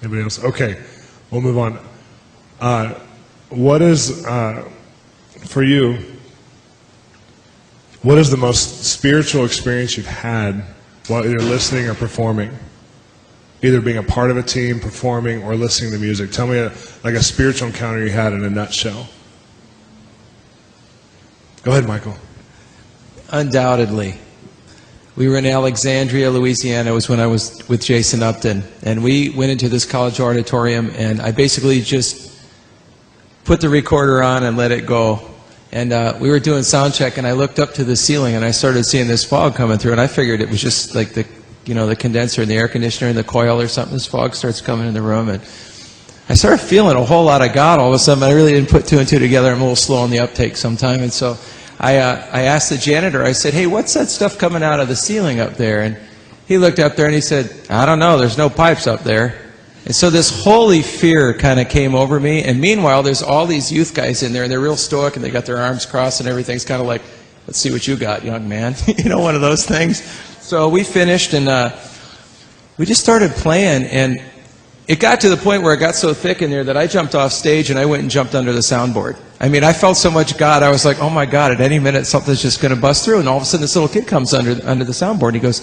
Anybody else? Okay, we'll move on. What is, for you, what is the most spiritual experience you've had while either listening or performing? Either being a part of a team, performing, or listening to music. Tell me like a spiritual encounter you had in a nutshell. Go ahead, Michael. Undoubtedly. We were in Alexandria, Louisiana. It was when I was with Jason Upton. And we went into this college auditorium, and I basically just put the recorder on and let it go. And we were doing sound check, and I looked up to the ceiling, and I started seeing this fog coming through, and I figured it was just like the condenser in the air conditioner in the coil or something. This fog starts coming in the room, and I started feeling a whole lot of God all of a sudden. I really didn't put two and two together. I'm a little slow on the uptake sometime, and so I asked the janitor, I said, hey, what's that stuff coming out of the ceiling up there? And he looked up there and he said, I don't know, there's no pipes up there. And so this holy fear kind of came over me, and meanwhile there's all these youth guys in there, and they're real stoic, and they got their arms crossed, and everything's kind of like, let's see what you got, young man. One of those things. So we finished, and we just started playing, and it got to the point where it got so thick in there that I jumped off stage and I went and jumped under the soundboard. I mean, I felt so much God. I was like, oh my God, at any minute something's just going to bust through. And all of a sudden this little kid comes under the soundboard, and he goes,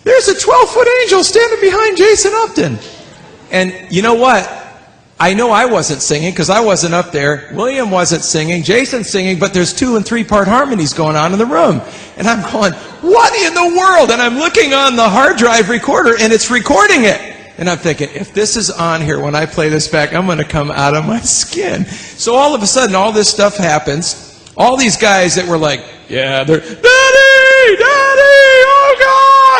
there's a 12-foot angel standing behind Jason Upton. And you know what? I know I wasn't singing because I wasn't up there. William wasn't singing. Jason's singing, but there's 2- and 3-part harmonies going on in the room. And I'm going, what in the world? And I'm looking on the hard drive recorder, and it's recording it. And I'm thinking, if this is on here when I play this back, I'm going to come out of my skin. So all of a sudden, all this stuff happens. All these guys that were like, yeah, they're, Daddy, oh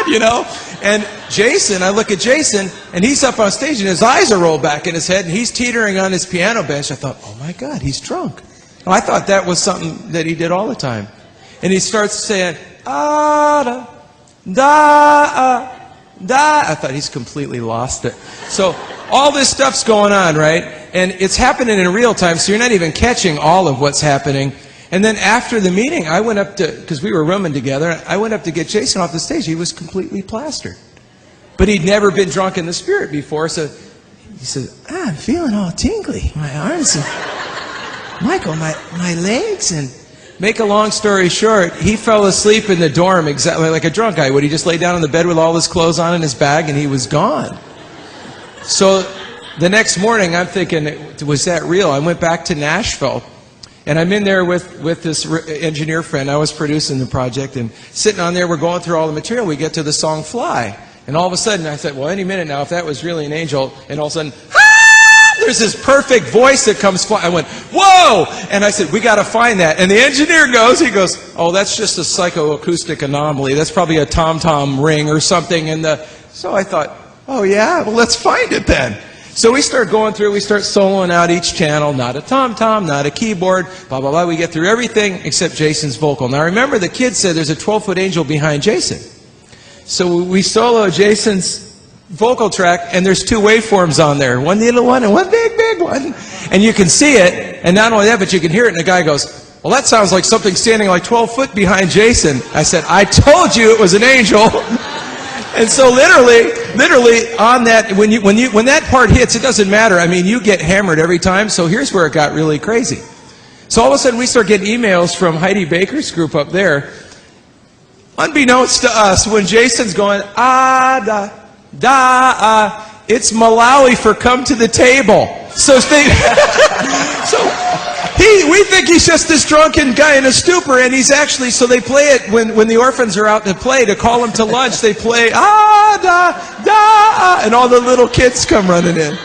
God, And Jason, I look at Jason, and he's up on stage, and his eyes are rolled back in his head, and he's teetering on his piano bench. I thought, oh my God, he's drunk. I thought that was something that he did all the time. And he starts saying, da, da, da. I thought he's completely lost it. So all this stuff's going on, right? And it's happening in real time, so you're not even catching all of what's happening. And then after the meeting, I went up to, because we were rooming together, I went up to get Jason off the stage. He was completely plastered. But he'd never been drunk in the spirit before, so he said, I'm feeling all tingly. My arms and, Michael, my legs. And make a long story short, he fell asleep in the dorm exactly like a drunk guy would. He just lay down on the bed with all his clothes on in his bag, and he was gone. So the next morning, I'm thinking, was that real? I went back to Nashville. And I'm in there with this engineer friend. I was producing the project, and sitting on there, we're going through all the material. We get to the song Fly. And all of a sudden, I said, well, any minute now, if that was really an angel, and all of a sudden, there's this perfect voice that comes flying. I went, whoa! And I said, we got to find that. And the engineer he goes, oh, that's just a psychoacoustic anomaly. That's probably a tom-tom ring or something. So I thought, oh, yeah? Well, let's find it then. So we start going through, we start soloing out each channel, not a tom-tom, not a keyboard, blah, blah, blah. We get through everything except Jason's vocal. Now remember, the kid said there's a 12-foot angel behind Jason. So we solo Jason's vocal track, and there's 2 waveforms on there, one little one and one big, big one. And you can see it, and not only that, but you can hear it, and the guy goes, well, that sounds like something standing like 12 foot behind Jason. I said, I told you it was an angel. And so literally on that, when that part hits, it doesn't matter. I mean, you get hammered every time. So here's where it got really crazy. So all of a sudden we start getting emails from Heidi Baker's group up there. Unbeknownst to us, when Jason's going, it's Malawi for come to the table. So we think he's just this drunken guy in a stupor, and he's actually, so they play it when the orphans are out to play, to call him to lunch, they play, and all the little kids come running in.